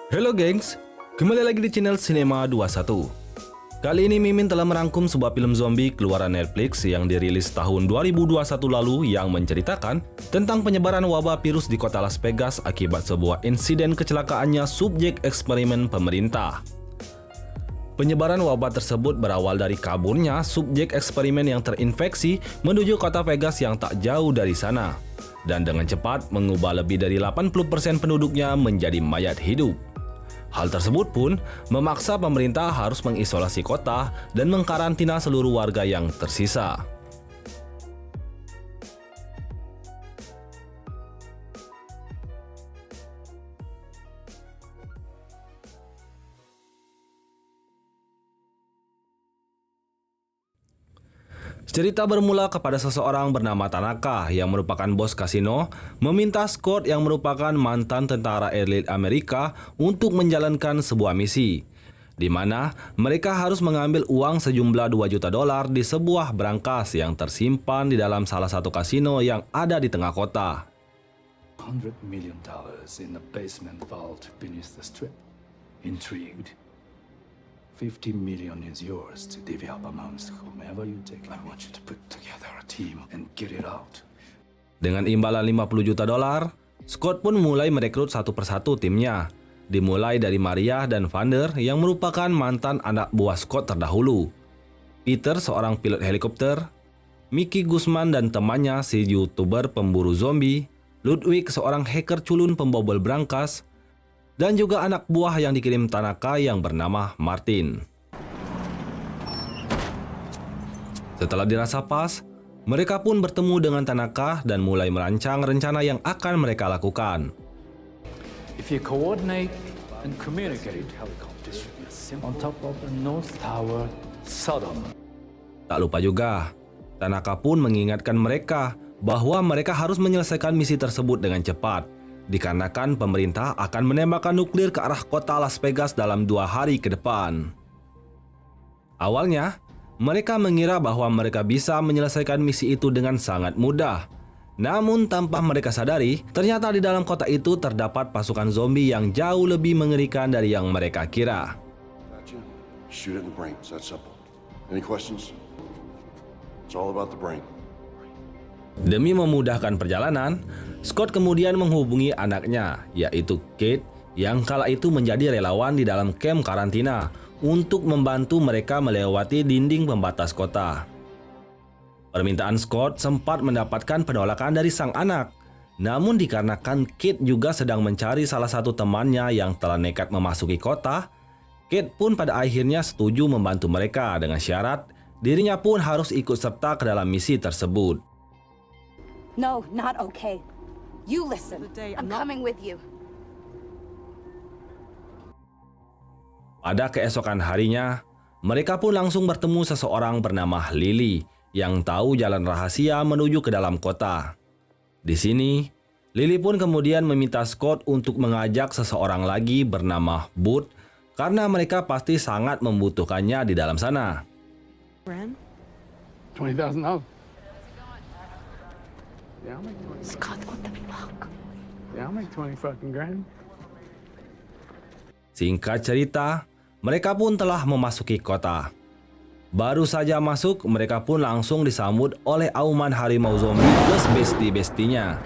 Halo gengs, kembali lagi di channel Cinema 21. Kali ini Mimin telah merangkum sebuah film zombie keluaran Netflix yang dirilis tahun 2021 lalu yang menceritakan tentang penyebaran wabah virus di kota Las Vegas akibat sebuah insiden kecelakaannya subjek eksperimen pemerintah. Penyebaran wabah tersebut berawal dari kaburnya subjek eksperimen yang terinfeksi menuju kota Vegas yang tak jauh dari sana, dan dengan cepat mengubah lebih dari 80% penduduknya menjadi mayat hidup. Hal tersebut pun memaksa pemerintah harus mengisolasi kota dan mengkarantina seluruh warga yang tersisa. Cerita bermula kepada seseorang bernama Tanaka yang merupakan bos kasino meminta Scott yang merupakan mantan tentara elit Amerika untuk menjalankan sebuah misi, di mana mereka harus mengambil uang sejumlah $2 juta di sebuah brankas yang tersimpan di dalam salah satu kasino yang ada di tengah kota. $100 million in the basement vault beneath the strip. Intrigued? 50 million is yours to divvy up amongst whomever you take. I want you to put together a team and get it out. Dengan imbalan $50 juta, Scott pun mulai merekrut satu persatu timnya, dimulai dari Maria dan Vander yang merupakan mantan anak buah Scott terdahulu, Peter seorang pilot helikopter, Mickey Guzman dan temannya si YouTuber pemburu zombie, Ludwig seorang hacker culun pembobol brankas, dan juga anak buah yang dikirim Tanaka yang bernama Martin. Setelah dirasa pas, mereka pun bertemu dengan Tanaka dan mulai merancang rencana yang akan mereka lakukan. If you coordinate and communicate, this should be simple. On top of the North Tower, Sodom. Tak lupa juga, Tanaka pun mengingatkan mereka bahwa mereka harus menyelesaikan misi tersebut dengan cepat, dikarenakan pemerintah akan menembakkan nuklir ke arah kota Las Vegas dalam 2 hari ke depan. Awalnya, mereka mengira bahwa mereka bisa menyelesaikan misi itu dengan sangat mudah. Namun tanpa mereka sadari, ternyata di dalam kota itu terdapat pasukan zombie yang jauh lebih mengerikan dari yang mereka kira. Shoot it in the brain. It's that simple. Any questions? It's all about the brain. Demi memudahkan perjalanan, Scott kemudian menghubungi anaknya, yaitu Kate, yang kala itu menjadi relawan di dalam kamp karantina untuk membantu mereka melewati dinding pembatas kota. Permintaan Scott sempat mendapatkan penolakan dari sang anak, namun dikarenakan Kate juga sedang mencari salah satu temannya yang telah nekat memasuki kota, Kate pun pada akhirnya setuju membantu mereka dengan syarat dirinya pun harus ikut serta ke dalam misi tersebut. No, not okay. You listen. I'm coming with you. Pada keesokan harinya, mereka pun langsung bertemu seseorang bernama Lily yang tahu jalan rahasia menuju ke dalam kota. Di sini, Lily pun kemudian meminta Scott untuk mengajak seseorang lagi bernama Bud karena mereka pasti sangat membutuhkannya di dalam sana. $20,000. Yeah, I'll make 20. Scott, what the fuck? Yeah, I'll make 20 fucking grand. Singkat cerita, mereka pun telah memasuki kota. Baru saja masuk, mereka pun langsung disambut oleh auman harimau zombie plus besti-bestinya.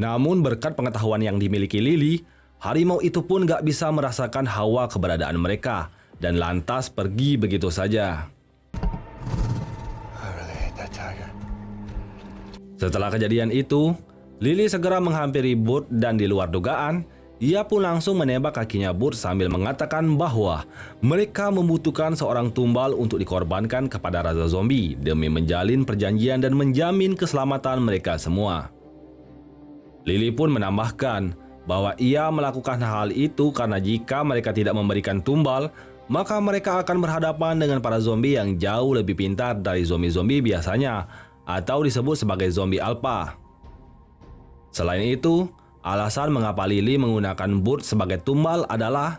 Namun berkat pengetahuan yang dimiliki Lily, harimau itu pun gak bisa merasakan hawa keberadaan mereka dan lantas pergi begitu saja. Setelah kejadian itu, Lily segera menghampiri Bud dan di luar dugaan, ia pun langsung menembak kakinya Bud sambil mengatakan bahwa mereka membutuhkan seorang tumbal untuk dikorbankan kepada Raja Zombie demi menjalin perjanjian dan menjamin keselamatan mereka semua. Lily pun menambahkan bahwa ia melakukan hal itu karena jika mereka tidak memberikan tumbal, maka mereka akan berhadapan dengan para zombie yang jauh lebih pintar dari zombie-zombie biasanya, atau disebut sebagai zombie alpha. Selain itu, alasan mengapa Lily menggunakan Bud sebagai tumbal adalah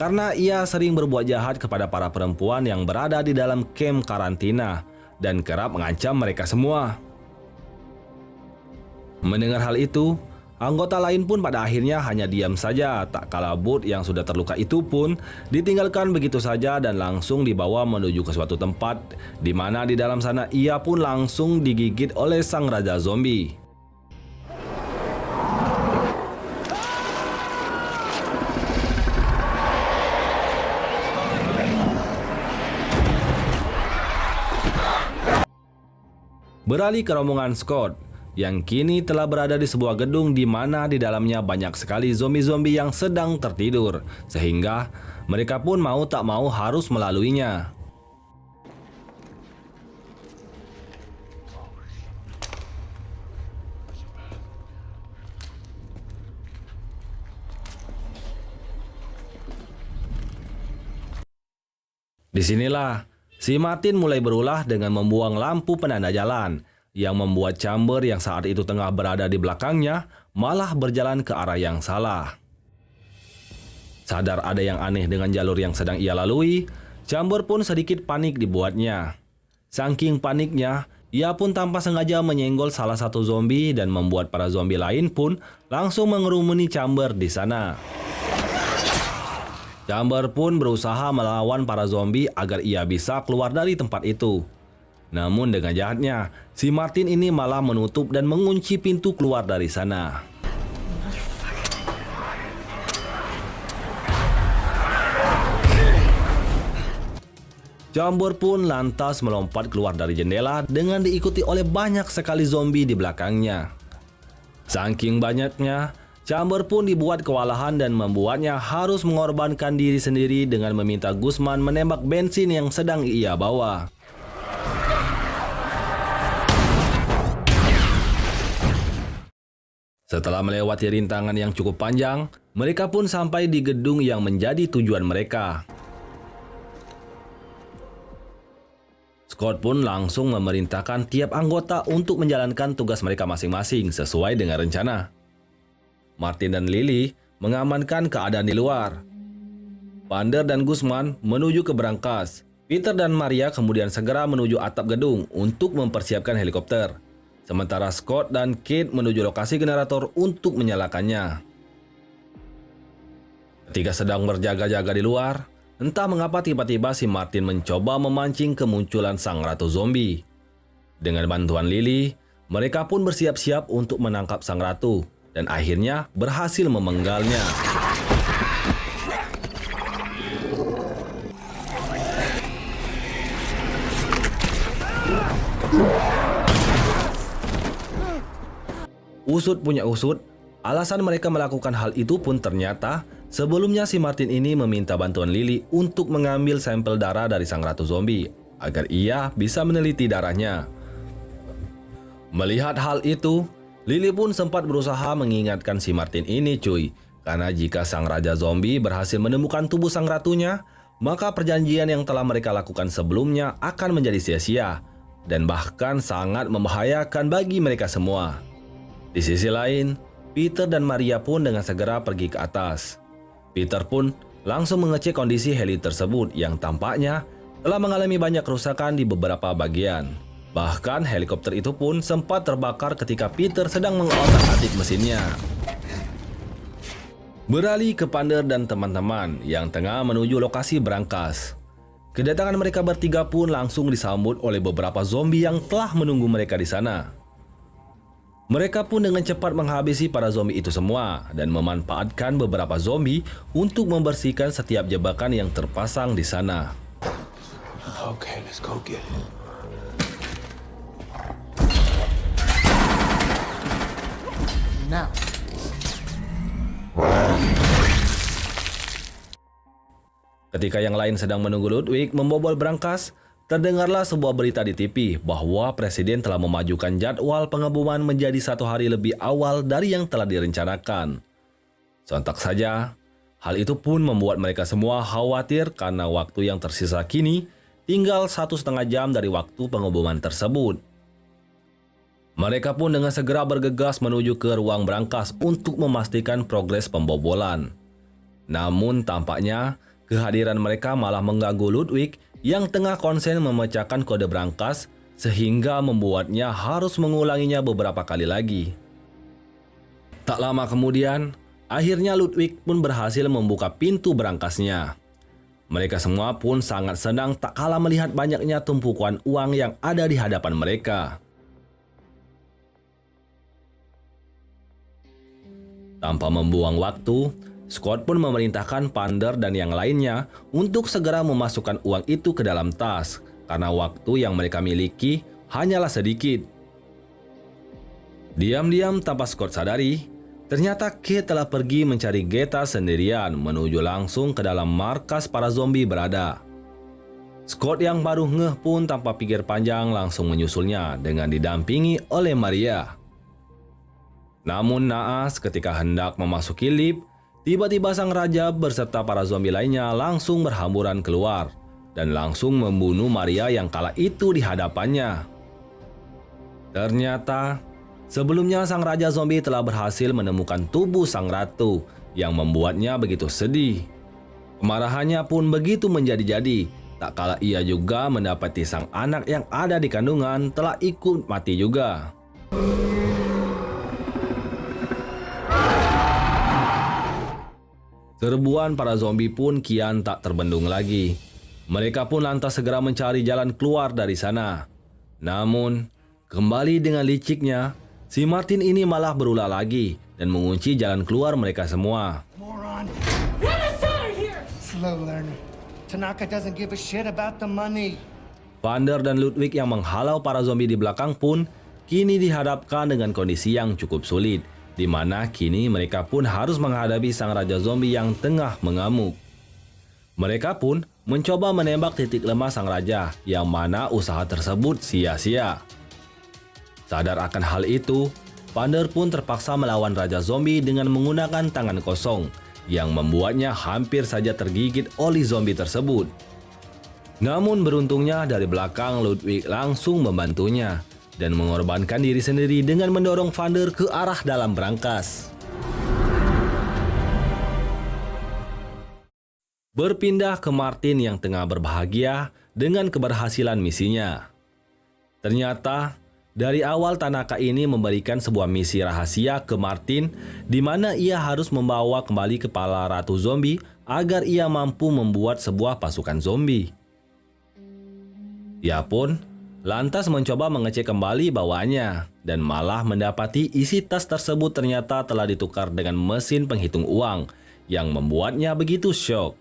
karena ia sering berbuat jahat kepada para perempuan yang berada di dalam kamp karantina dan kerap mengancam mereka semua. Mendengar hal itu, Anggota lain pun pada akhirnya hanya diam saja, tak kala Booth yang sudah terluka itu pun ditinggalkan begitu saja dan langsung dibawa menuju ke suatu tempat di mana di dalam sana ia pun langsung digigit oleh sang raja zombie. Beralih ke rombongan Scott yang kini telah berada di sebuah gedung di mana di dalamnya banyak sekali zombie-zombie yang sedang tertidur, sehingga mereka pun mau tak mau harus melaluinya. Disinilah si Martin mulai berulah dengan membuang lampu penanda jalan, yang membuat Chamber yang saat itu tengah berada di belakangnya malah berjalan ke arah yang salah. Sadar ada yang aneh dengan jalur yang sedang ia lalui, Chamber pun sedikit panik dibuatnya. Saking paniknya, ia pun tanpa sengaja menyenggol salah satu zombie dan membuat para zombie lain pun langsung mengerumuni Chamber di sana. Chamber pun berusaha melawan para zombie agar ia bisa keluar dari tempat itu. Namun dengan jahatnya, si Martin ini malah menutup dan mengunci pintu keluar dari sana. Chamber pun lantas melompat keluar dari jendela dengan diikuti oleh banyak sekali zombie di belakangnya. Saking banyaknya, Chamber pun dibuat kewalahan dan membuatnya harus mengorbankan diri sendiri dengan meminta Guzman menembak bensin yang sedang ia bawa. Setelah melewati rintangan yang cukup panjang, mereka pun sampai di gedung yang menjadi tujuan mereka. Scott pun langsung memerintahkan tiap anggota untuk menjalankan tugas mereka masing-masing sesuai dengan rencana. Martin dan Lily mengamankan keadaan di luar. Pander dan Guzman menuju ke brankas. Peter dan Maria kemudian segera menuju atap gedung untuk mempersiapkan helikopter. Sementara Scott dan Kate menuju lokasi generator untuk menyalakannya. Ketika sedang berjaga-jaga di luar, entah mengapa tiba-tiba si Martin mencoba memancing kemunculan sang ratu zombie. Dengan bantuan Lily, mereka pun bersiap-siap untuk menangkap sang ratu dan akhirnya berhasil memenggalnya. Usut punya usut, alasan mereka melakukan hal itu pun ternyata sebelumnya si Martin ini meminta bantuan Lily untuk mengambil sampel darah dari sang ratu zombie agar ia bisa meneliti darahnya. Melihat hal itu, Lily pun sempat berusaha mengingatkan si Martin ini cuy, karena jika sang raja zombie berhasil menemukan tubuh sang ratunya, maka perjanjian yang telah mereka lakukan sebelumnya akan menjadi sia-sia dan bahkan sangat membahayakan bagi mereka semua. Di sisi lain, Peter dan Maria pun dengan segera pergi ke atas. Peter pun langsung mengecek kondisi heli tersebut yang tampaknya telah mengalami banyak kerusakan di beberapa bagian. Bahkan helikopter itu pun sempat terbakar ketika Peter sedang mengotak-atik mesinnya. Beralih ke Pander dan teman-teman yang tengah menuju lokasi brankas. Kedatangan mereka bertiga pun langsung disambut oleh beberapa zombie yang telah menunggu mereka di sana. Mereka pun dengan cepat menghabisi para zombie itu semua dan memanfaatkan beberapa zombie untuk membersihkan setiap jebakan yang terpasang di sana. Okay, let's go get it. Now. Ketika yang lain sedang menunggu Ludwig membobol brankas, terdengarlah sebuah berita di TV bahwa Presiden telah memajukan jadwal pengeboman menjadi 1 hari lebih awal dari yang telah direncanakan. Sontak saja, hal itu pun membuat mereka semua khawatir karena waktu yang tersisa kini tinggal 1,5 jam dari waktu pengeboman tersebut. Mereka pun dengan segera bergegas menuju ke ruang brankas untuk memastikan progres pembobolan. Namun tampaknya kehadiran mereka malah mengganggu Ludwig yang tengah konsen memecahkan kode brankas sehingga membuatnya harus mengulanginya beberapa kali lagi. Tak lama kemudian, akhirnya Ludwig pun berhasil membuka pintu berangkasnya. Mereka semua pun sangat senang tak kalah melihat banyaknya tumpukan uang yang ada di hadapan mereka. Tanpa membuang waktu, Scott pun memerintahkan Pander dan yang lainnya untuk segera memasukkan uang itu ke dalam tas, karena waktu yang mereka miliki hanyalah sedikit. Diam-diam tanpa Scott sadari, ternyata Kate telah pergi mencari Greta sendirian menuju langsung ke dalam markas para zombie berada. Scott yang baru ngeh pun tanpa pikir panjang langsung menyusulnya dengan didampingi oleh Maria. Namun naas ketika hendak memasuki lift, tiba-tiba sang raja berserta para zombie lainnya langsung berhamburan keluar dan langsung membunuh Maria yang kala itu di hadapannya. Ternyata, sebelumnya sang raja zombie telah berhasil menemukan tubuh sang ratu yang membuatnya begitu sedih. Kemarahannya pun begitu menjadi-jadi, tak kala ia juga mendapati sang anak yang ada di kandungan telah ikut mati juga. Serbuan para zombie pun kian tak terbendung lagi. Mereka pun lantas segera mencari jalan keluar dari sana. Namun, kembali dengan liciknya, si Martin ini malah berulah lagi dan mengunci jalan keluar mereka semua. Moron. Slow learner. Tanaka doesn't give a shit about the money. Vander dan Ludwig yang menghalau para zombie di belakang pun kini dihadapkan dengan kondisi yang cukup sulit, di mana kini mereka pun harus menghadapi sang raja zombie yang tengah mengamuk. Mereka pun mencoba menembak titik lemah sang raja, yang mana usaha tersebut sia-sia. Sadar akan hal itu, Vander pun terpaksa melawan raja zombie dengan menggunakan tangan kosong, yang membuatnya hampir saja tergigit oleh zombie tersebut. Namun beruntungnya dari belakang Ludwig langsung membantunya dan mengorbankan diri sendiri dengan mendorong Vander ke arah dalam brankas. Berpindah ke Martin yang tengah berbahagia dengan keberhasilan misinya. Ternyata, dari awal Tanaka ini memberikan sebuah misi rahasia ke Martin, di mana ia harus membawa kembali kepala Ratu Zombie agar ia mampu membuat sebuah pasukan zombie. Ia pun lantas mencoba mengecek kembali bawaannya dan malah mendapati isi tas tersebut ternyata telah ditukar dengan mesin penghitung uang yang membuatnya begitu syok.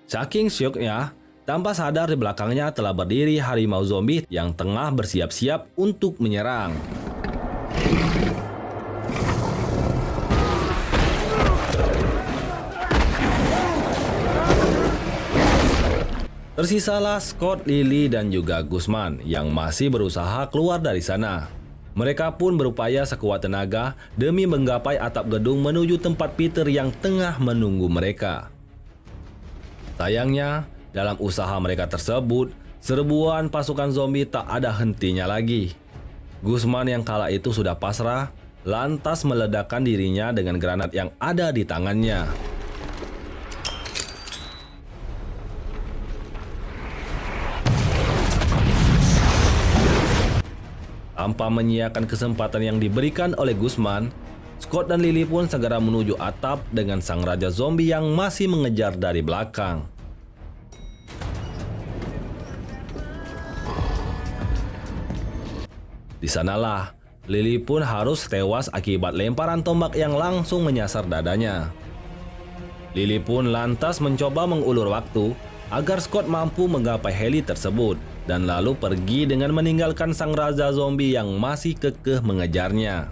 Saking syoknya, tanpa sadar di belakangnya telah berdiri harimau zombie yang tengah bersiap-siap untuk menyerang. Tersisalah Scott, Lily, dan juga Guzman yang masih berusaha keluar dari sana. Mereka pun berupaya sekuat tenaga demi menggapai atap gedung menuju tempat Peter yang tengah menunggu mereka. Sayangnya, dalam usaha mereka tersebut, serbuan pasukan zombie tak ada hentinya lagi. Guzman yang kala itu sudah pasrah, lantas meledakkan dirinya dengan granat yang ada di tangannya. Tanpa menyiapkan kesempatan yang diberikan oleh Guzman, Scott dan Lily pun segera menuju atap dengan sang raja zombie yang masih mengejar dari belakang. Di sanalah, Lily pun harus tewas akibat lemparan tombak yang langsung menyasar dadanya. Lily pun lantas mencoba mengulur waktu agar Scott mampu menggapai heli tersebut dan lalu pergi dengan meninggalkan sang raja zombie yang masih kekeh mengejarnya.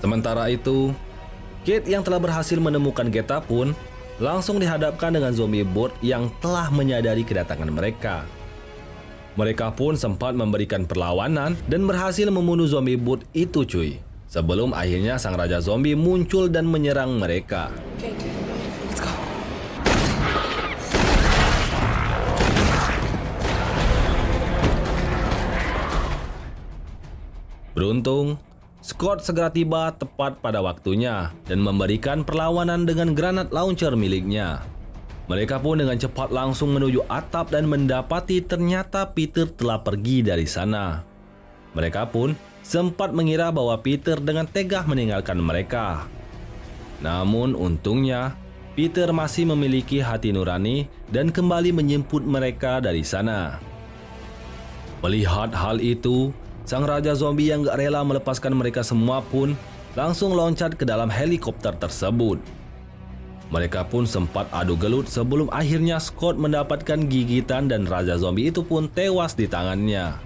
Sementara itu, Kate yang telah berhasil menemukan Greta pun langsung dihadapkan dengan zombie bot yang telah menyadari kedatangan mereka. Mereka pun sempat memberikan perlawanan dan berhasil membunuh zombie bot itu cuy. Sebelum akhirnya sang raja zombie muncul dan menyerang mereka. Okay, let's go. Beruntung, Scott segera tiba tepat pada waktunya dan memberikan perlawanan dengan granat launcher miliknya. Mereka pun dengan cepat langsung menuju atap dan mendapati ternyata Peter telah pergi dari sana. Mereka pun sempat mengira bahwa Peter dengan tegah meninggalkan mereka. Namun untungnya, Peter masih memiliki hati nurani dan kembali menjemput mereka dari sana. Melihat hal itu, sang raja zombie yang gak rela melepaskan mereka semua pun langsung loncat ke dalam helikopter tersebut. Mereka pun sempat adu gelut sebelum akhirnya Scott mendapatkan gigitan dan raja zombie itu pun tewas di tangannya.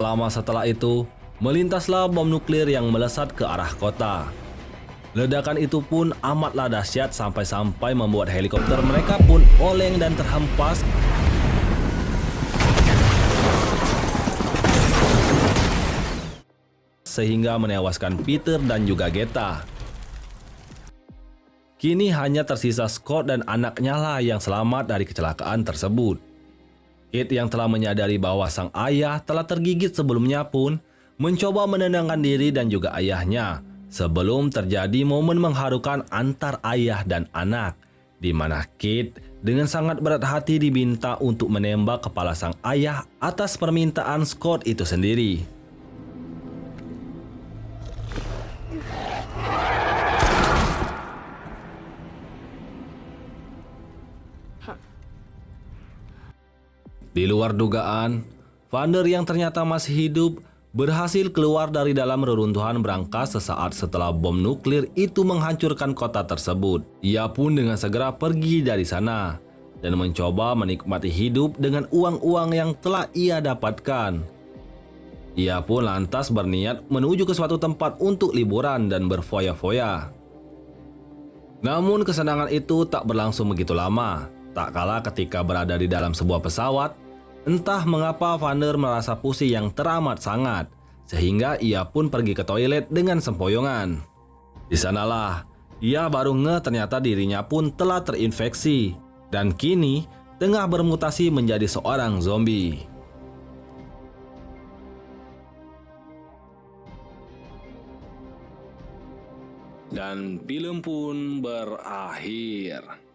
Tak lama setelah itu, melintaslah bom nuklir yang melesat ke arah kota. Ledakan itu pun amatlah dahsyat sampai-sampai membuat helikopter mereka pun oleng dan terhempas. Sehingga menewaskan Peter dan juga Geta. Kini hanya tersisa Scott dan anaknya lah yang selamat dari kecelakaan tersebut. Kate yang telah menyadari bahwa sang ayah telah tergigit sebelumnya pun mencoba menenangkan diri dan juga ayahnya sebelum terjadi momen mengharukan antar ayah dan anak, di mana Kate dengan sangat berat hati diminta untuk menembak kepala sang ayah atas permintaan Scott itu sendiri. Di luar dugaan, Vander yang ternyata masih hidup berhasil keluar dari dalam reruntuhan berangkas sesaat setelah bom nuklir itu menghancurkan kota tersebut. Ia pun dengan segera pergi dari sana dan mencoba menikmati hidup dengan uang-uang yang telah ia dapatkan. Ia pun lantas berniat menuju ke suatu tempat untuk liburan dan berfoya-foya. Namun kesenangan itu tak berlangsung begitu lama. Tak kalah ketika berada di dalam sebuah pesawat, entah mengapa Vander merasa pusing yang teramat sangat, sehingga ia pun pergi ke toilet dengan sempoyongan. Di sanalah, ia baru ternyata dirinya pun telah terinfeksi, dan kini tengah bermutasi menjadi seorang zombie. Dan film pun berakhir.